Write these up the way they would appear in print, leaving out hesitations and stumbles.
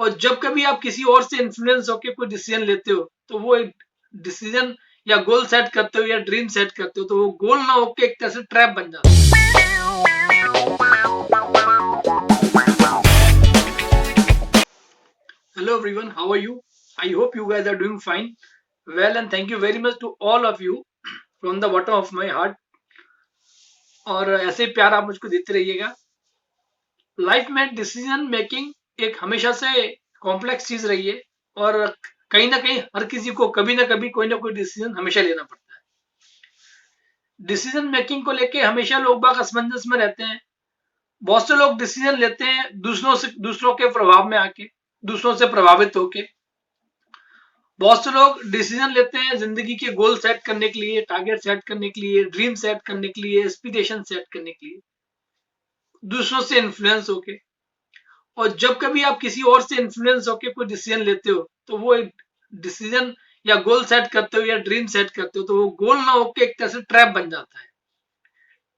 और जब कभी आप किसी और से इन्फ्लुएंस होकर कोई डिसीजन लेते हो तो वो एक डिसीजन या गोल सेट करते हो या ड्रीम सेट करते हो तो वो गोल ना होकर एक तरह से ट्रैप बन जाता है। Hello everyone, how are you? I hope you guys are doing fine. Well, and thank you very much to all of you from the bottom of my heart. और ऐसे प्यार आप मुझको देते रहिएगा। लाइफ में डिसीजन मेकिंग एक हमेशा से कॉम्प्लेक्स चीज रही है और कहीं ना कहीं हर किसी को कभी ना कभी कोई ना कोई डिसीजन हमेशा लेना पड़ता है। डिसीजन मेकिंग को लेके हमेशा लोग बाग असमंजस में रहते हैं। बहुत से लोग डिसीजन लेते हैं दूसरों के प्रभाव में आके, दूसरों से प्रभावित होके। बहुत से लोग डिसीजन लेते हैं जिंदगी के गोल सेट करने के लिए, टारगेट सेट करने के लिए, ड्रीम सेट करने के लिए, एस्पिरेशन सेट करने के लिए, दूसरों से इन्फ्लुएंस होके। और जब कभी आप किसी और से इन्फ्लुएंस होके कोई डिसीजन लेते हो तो वो एक डिसीजन या गोल सेट करते हो या ड्रीम सेट करते हो तो वो गोल ना होके एक तरह से ट्रैप बन जाता है।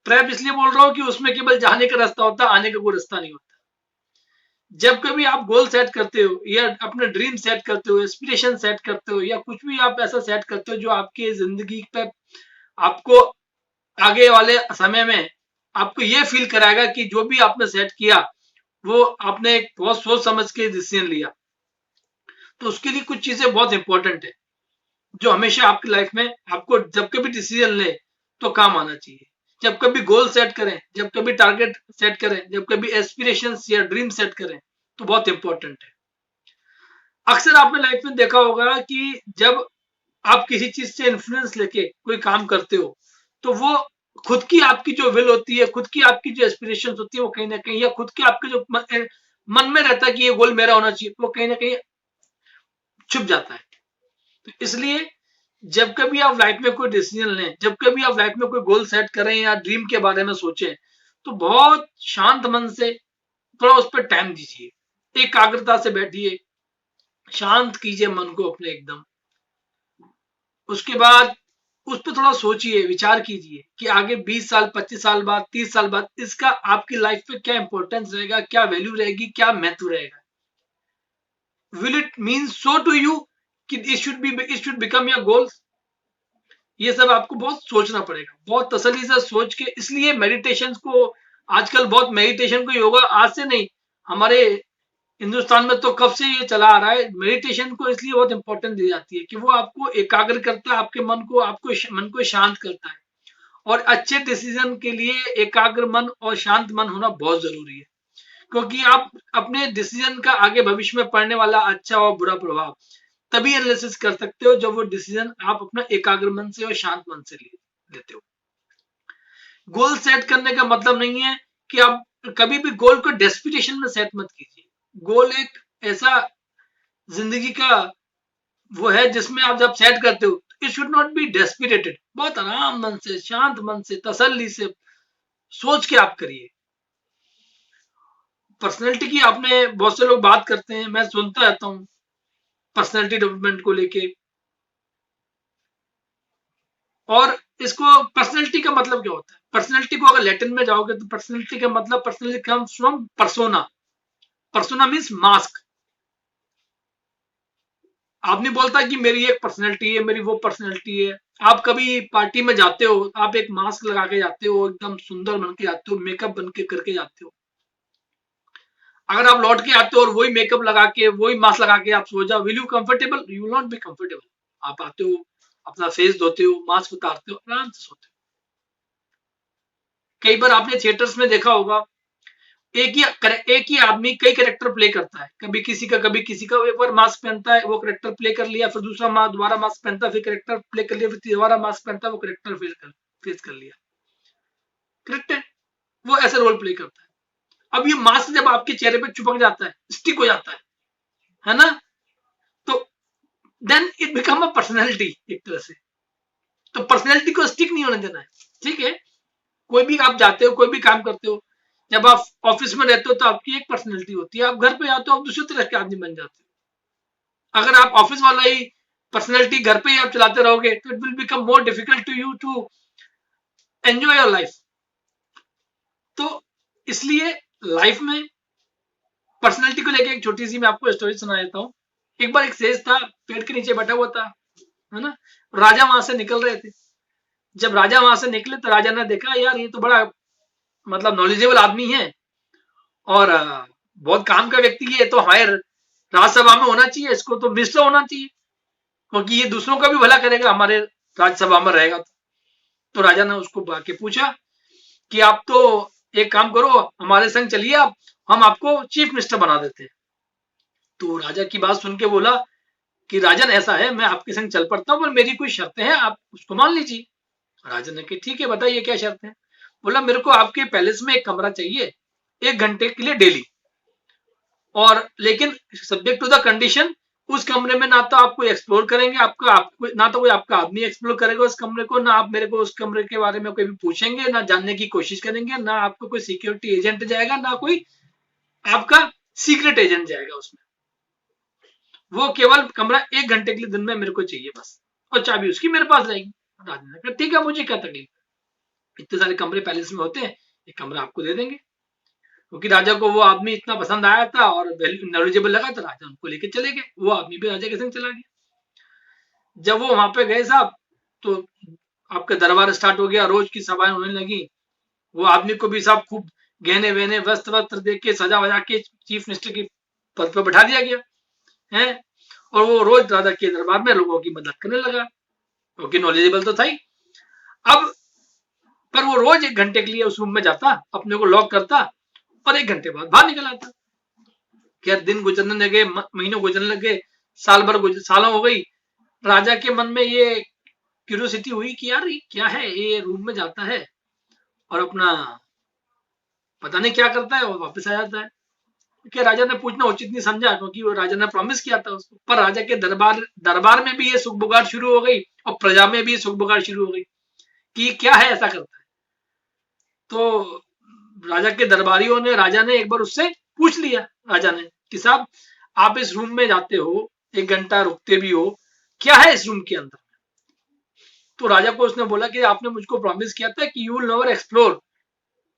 ट्रैप इसलिए बोल रहा हूं कि उसमें केवल जाने का रास्ता होता है, आने का कोई रास्ता नहीं होता। जब कभी आप गोल सेट करते हो या अपने ड्रीम सेट करते हो, एस्पिरेशन सेट करते हो या कुछ भी आप ऐसा सेट करते हो जो आपके जिंदगी पे आपको आगे वाले समय में आपको ये फील कराएगा कि जो भी आपने सेट किया वो आपने एक बहुत सोच समझ के डिसीजन लिया, तो उसके लिए कुछ चीजें बहुत इंपॉर्टेंट है जो हमेशा आपकी लाइफ में आपको जब कभी डिसीजन ले तो काम आना चाहिए। जब कभी गोल सेट करें, जब कभी टारगेट सेट करें, जब कभी एस्पिरेशंस या ड्रीम सेट करें तो बहुत इंपॉर्टेंट है। अक्सर आपने लाइफ में देखा होगा कि जब आप किसी चीज से इन्फ्लुएंस लेके कोई काम करते हो तो वो खुद की आपकी जो विल होती है, खुद की आपकी जो एस्पिरेशन होती है वो कहीं ना कहीं, या खुद के आपके जो मन में रहता है कि ये गोल मेरा होना चाहिए, वो कहीं ना कहीं छुप जाता है। तो इसलिए जब कभी आप लाइफ में कोई डिसीजन लें, जब कभी आप लाइफ में कोई गोल सेट करें या ड्रीम के बारे में सोचें तो बहुत शांत मन से थोड़ा उस पर टाइम दीजिए, एकाग्रता से बैठिए, शांत कीजिए मन को अपने एकदम। उसके बाद उस पर थोड़ा सोचिए, विचार कीजिए कि आगे 20 साल, 25 साल बाद, 30 साल बाद इसका आपकी लाइफ पे क्या इंपॉर्टेंस रहेगा, क्या वैल्यू रहेगी, क्या महत्व रहेगा। Will it mean so to you कि it should become your goals. ये सब आपको बहुत सोचना पड़ेगा, बहुत तसल्ली से सोच के। इसलिए मेडिटेशन को आजकल बहुत, मेडिटेशन को योगा आज से नहीं, हमारे हिंदुस्तान में तो कब से ये चला आ रहा है। मेडिटेशन को इसलिए बहुत इंपॉर्टेंस दी जाती है कि वो आपको एकाग्र करता है, आपके मन को, आपको मन को शांत करता है। और अच्छे डिसीजन के लिए एकाग्र मन और शांत मन होना बहुत जरूरी है, क्योंकि आप अपने डिसीजन का आगे भविष्य में पड़ने वाला अच्छा और बुरा प्रभाव तभी एनालिसिस कर सकते हो जब वो डिसीजन आप अपना एकाग्र मन से और शांत मन से लेते हो। गोल सेट करने का मतलब नहीं है कि आप कभी भी गोल को डेस्पिरेशन में सेट मत कीजिए। गोल एक ऐसा जिंदगी का वो है जिसमें आप जब सेट करते हो इट शुड नॉट बी डेस्पिरेटेड। बहुत आराम मन से, शांत मन से, तसल्ली से सोच के आप करिए। पर्सनैलिटी की आपने बहुत से लोग बात करते हैं, मैं सुनता रहता हूं पर्सनैलिटी डेवलपमेंट को लेके। और इसको पर्सनैलिटी का मतलब क्या होता है? पर्सनैलिटी को अगर लैटिन में जाओगे तो पर्सनैलिटी का मतलब, personality comes from persona. Persona means mask. आप नहीं बोलता कि मेरी एक पर्सनैलिटी है, मेरी वो पर्सनैलिटी है। आप कभी पार्टी में जाते हो, आप एक मास्क लगा के जाते हो, एकदम सुंदर बन के जाते हो, मेकअप बन के करके जाते हो। अगर आप लौट के आते हो और वही मेकअप लगा के, वही मास्क लगा के आप सो जाओ, will you comfortable? You will not be comfortable. आप आते हो, अपना फेस धोते हो, मास्क उतारते हो, आराम से सोते हो। कई बार आपने थिएटर्स में देखा होगा, एक ही आदमी कई कैरेक्टर प्ले करता है, कभी किसी का, कभी किसी का। एक बार मास्क पहनता है, वो कैरेक्टर प्ले कर लिया, फिर दूसरा दोबारा मास्क पहनता है, फिर कैरेक्टर प्ले कर लिया, फिर दोबारा मास्क पहनता है, वो कैरेक्टर फेस कर लिया। करेक्ट है? वो ऐसे रोल प्ले करता है। अब ये मास्क जब आपके चेहरे पे चिपक जाता है, स्टिक हो जाता है ना, तो then it become a personality एक तरह से। तो पर्सनैलिटी को स्टिक नहीं होने देना है, ठीक है? कोई भी आप जाते हो, कोई भी काम करते हो, जब आप ऑफिस में रहते हो तो आपकी एक पर्सनैलिटी होती है, आप घर पे आते हो आप दूसरी तरह के आदमी बन जाते हो। अगर आप ऑफिस वाला ही पर्सनैलिटी घर पे ही आप चलाते रहोगे तो it will become more difficult to you to enjoy your life. तो इसलिए लाइफ में पर्सनैलिटी को लेके एक छोटी सी मैं आपको स्टोरी सुना देता हूँ। एक बार एक सेज था, पेड़ के नीचे बैठा हुआ था, है ना। राजा वहां से निकल रहे थे। जब राजा वहां से निकले तो राजा ने देखा, यार ये तो बड़ा मतलब नॉलेजेबल आदमी है और बहुत काम का व्यक्ति है, तो हमारे राज्यसभा में होना चाहिए, इसको तो मिनिस्टर होना चाहिए, क्योंकि ये दूसरों का भी भला करेगा, हमारे राज्यसभा में रहेगा। तो राजा ने उसको आके पूछा कि आप तो एक काम करो, हमारे संग चलिए आप, हम आपको चीफ मिनिस्टर बना देते हैं। तो राजा की बात सुन के बोला कि राजन ऐसा है, मैं आपके संग चल पड़ता हूँ, पर मेरी कुछ शर्तें हैं, आप उसको मान लीजिए। राजन ने कहा ठीक है, बताइए क्या शर्त है। बोला मेरे को आपके पैलेस में एक कमरा चाहिए 1 घंटे के लिए डेली, और लेकिन सब्जेक्ट टू द कंडीशन, उस कमरे में ना तो आप कोई एक्सप्लोर करेंगे, आपको ना तो कोई आपका आदमी एक्सप्लोर करेगा उस कमरे को, ना आप मेरे को उस कमरे के बारे में कोई भी पूछेंगे, ना जानने की कोशिश करेंगे, ना आपको कोई सिक्योरिटी एजेंट जाएगा, ना कोई आपका सीक्रेट एजेंट जाएगा उसमें। वो केवल कमरा 1 घंटे के लिए दिन में मेरे को चाहिए बस, और चाबी उसकी मेरे पास रहेगी। राजा ने कहा ठीक है, मुझे क्या तकलीफ, इतने सारे कमरे पैलेस में होते हैं, एक कमरा आपको दे देंगे। क्योंकि राजा को वो आदमी इतना पसंद आया था और नॉलेजेबल लगा, तो राजा उनको लेके चले गए, वो आदमी भी राजा के संग चला गया। जब वो वहां पे गए साहब, तो आपका दरबार स्टार्ट हो गया, रोज की सभाएं होने लगी। वो आदमी को भी साहब खूब गहने वहने वस्त्र वस्त्र दे के सजा वजा के चीफ मिनिस्टर की पद पर बैठा दिया गया है। और वो रोज राजा के दरबार में लोगों की मदद करने लगा, क्योंकि नॉलेजेबल तो था ही। अब पर वो रोज 1 घंटे के लिए उस रूम में जाता, अपने को लॉक करता, और 1 घंटे बाद बाहर निकल आता। क्या दिन गुजरने लगे, महीनों गुजरने लगे, साल भर सालों हो गई। राजा के मन में ये क्यूरियोसिटी हुई कि यार ये क्या है, ये रूम में जाता है और अपना पता नहीं क्या करता है और वापस आ जाता है। क्या राजा ने पूछना उचित नहीं समझा, क्योंकि वो राजा ने प्रॉमिस किया था उसको। पर राजा के दरबार में भी ये सुख बुगाड़ शुरू हो गई, और प्रजा में भी सुख बुगाड़ शुरू हो गई कि क्या है ऐसा करता है। तो राजा के दरबारियों ने, राजा ने एक बार उससे पूछ लिया, राजा ने कि साहब आप इस रूम में जाते हो, 1 घंटा रुकते भी हो, क्या है इस रूम के अंदर। तो राजा को उसने बोला कि आपने मुझको प्रॉमिस किया था कि you will never explore,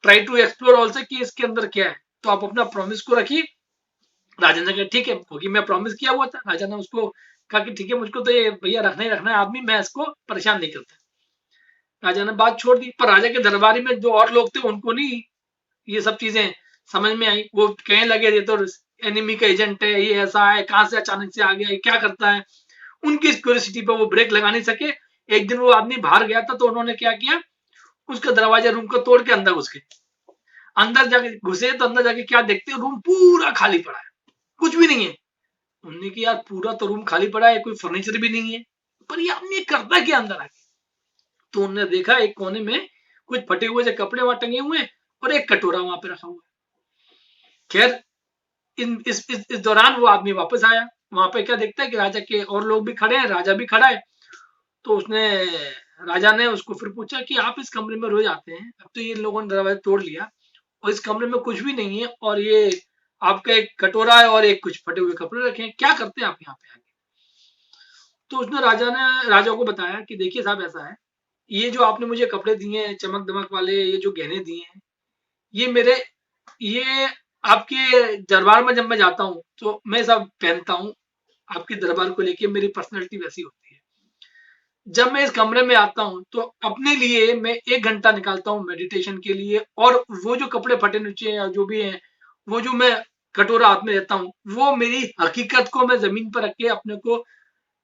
try to explore also, कि इसके अंदर क्या है, तो आप अपना प्रॉमिस को रखिए। राजा ने कहा ठीक है, क्योंकि मैं प्रॉमिस किया हुआ था। राजा ने उसको कहा कि ठीक है, मुझको तो ये भैया रखना ही रखना है आदमी, मैं इसको परेशान नहीं करता। राजा ने बात छोड़ दी। पर राजा के दरबारी में जो और लोग थे, उनको नहीं ये सब चीजें समझ में आई। वो कहने लगे ये तो एनिमी का एजेंट है, ये ऐसा है, कहां से अचानक से आ गया, ये क्या करता है। उनकी क्यूरियोसिटी पर वो ब्रेक लगा नहीं सके। एक दिन वो आदमी बाहर गया था, तो उन्होंने क्या किया, उसका दरवाजा रूम को तोड़ के अंदर घुस गए। अंदर जाके घुसे तो अंदर जाके क्या देखते, रूम पूरा खाली पड़ा है, कुछ भी नहीं है। उन्होंने कि यार पूरा तो रूम खाली पड़ा है, कोई फर्नीचर भी नहीं है, पर ये आदमी करता क्या अंदर आके। तो उन्होंने देखा एक कोने में कुछ फटे हुए से कपड़े वहां टंगे हुए हैं, और एक कटोरा वहां पे रखा हुआ है। खैर इस दौरान वो आदमी वापस आया। वहां पे क्या देखता है कि राजा के और लोग भी खड़े हैं, राजा भी खड़ा है। तो उसने, राजा ने उसको फिर पूछा कि आप इस कमरे में रोज आते हैं, अब तो ये लोगों ने दरवाजा तोड़ लिया और इस कमरे में कुछ भी नहीं है, और ये आपका एक कटोरा है और एक कुछ फटे हुए कपड़े रखे हैं, क्या करते हैं आप यहाँ पे आके। तो उसने राजा को बताया कि देखिए साहब ऐसा है, ये जो आपने मुझे कपड़े दिए हैं चमक दमक वाले, ये जो गहने दिए हैं, ये आपके दरबार में जब मैं जाता हूँ तो मैं सब पहनता हूँ। आपके दरबार को लेके मेरी पर्सनैलिटी वैसी होती है। जब मैं इस कमरे में आता हूँ तो अपने लिए मैं 1 घंटा निकालता हूँ मेडिटेशन के लिए, और वो जो कपड़े फटे नीचे या जो भी हैं, वो जो मैं कटोरा हाथ में लेता हूँ, वो मेरी हकीकत को मैं जमीन पर रख के अपने को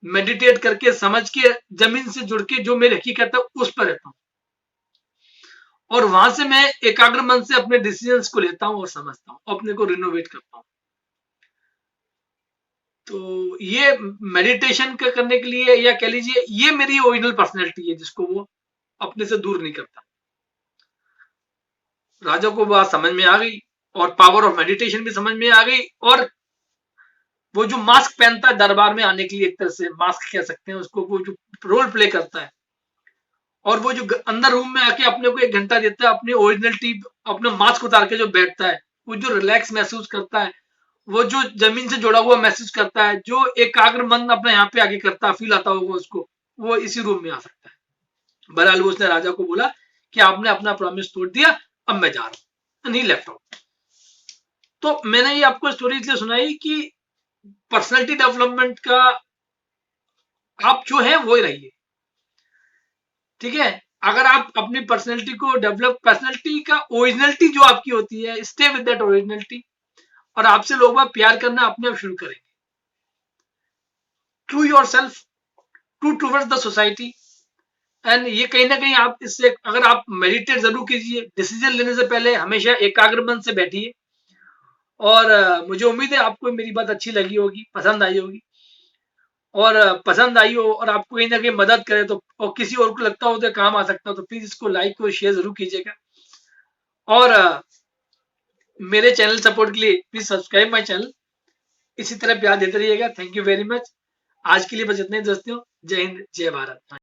मेडिटेट करके समझ के जमीन से जुड़ के जो मेरी हकीकत है उस पर रहता हूँ, और वहां से मैं एकाग्र मन से अपने डिसीजंस को लेता हूँ और समझता हूँ, अपने को रिनोवेट करता हूँ। तो ये मेडिटेशन करने के लिए, या कह लीजिए ये मेरी ओरिजिनल पर्सनैलिटी है, जिसको वो अपने से दूर नहीं करता। राजा को बात समझ में आ गई, और पावर ऑफ मेडिटेशन भी समझ में आ गई, और वो जो मास्क पहनता है दरबार में आने के लिए, एक तरह से मास्क कह सकते हैं उसको, वो जो रोल प्ले करता है, और वो जो अंदर रूम में आके अपने को 1 घंटा देता है, अपनी ओरिजिनलिटी, अपना मास्क उतार के जो बैठता है, वो जो रिलैक्स महसूस करता है, वो जो जमीन से जुड़ा हुआ महसूस करता है, जो एकाग्र मन अपने यहाँ पे आगे करता, फील आता होगा उसको, वो इसी रूम में आ सकता है। बहरहाल वो उसने राजा को बोला कि आपने अपना प्रॉमिस तोड़ दिया, अब मैं जा रहा हूं, नहीं लेफ्ट आउट। तो मैंने ये आपको स्टोरी इसलिए सुनाई कि पर्सनैलिटी डेवलपमेंट का आप जो है वो ही रहिए, ठीक है। अगर आप अपनी पर्सनैलिटी को डेवलप, पर्सनैलिटी का ओरिजिनलिटी जो आपकी होती है, स्टे विद दैट ओरिजिनलिटी, और आपसे लोग बाग प्यार करना अपने आप शुरू करेंगे। True your self, true towards the society. And ये कहीं ना कहीं आप इससे, अगर आप मेडिटेट जरूर कीजिए, डिसीजन लेने से पहले हमेशा एकाग्र मन से बैठिए। और मुझे उम्मीद है आपको मेरी बात अच्छी लगी होगी, पसंद आई होगी। और पसंद आई हो और आपको कहीं ना कहीं मदद करे तो, और किसी और को लगता हो तो काम आ सकता हो, तो प्लीज इसको लाइक और शेयर जरूर कीजिएगा। और मेरे चैनल सपोर्ट के लिए प्लीज सब्सक्राइब माय चैनल। इसी तरह प्यार देते रहिएगा। Thank you very much. आज के लिए बस इतने ही दोस्तों। जय हिंद, जय भारत।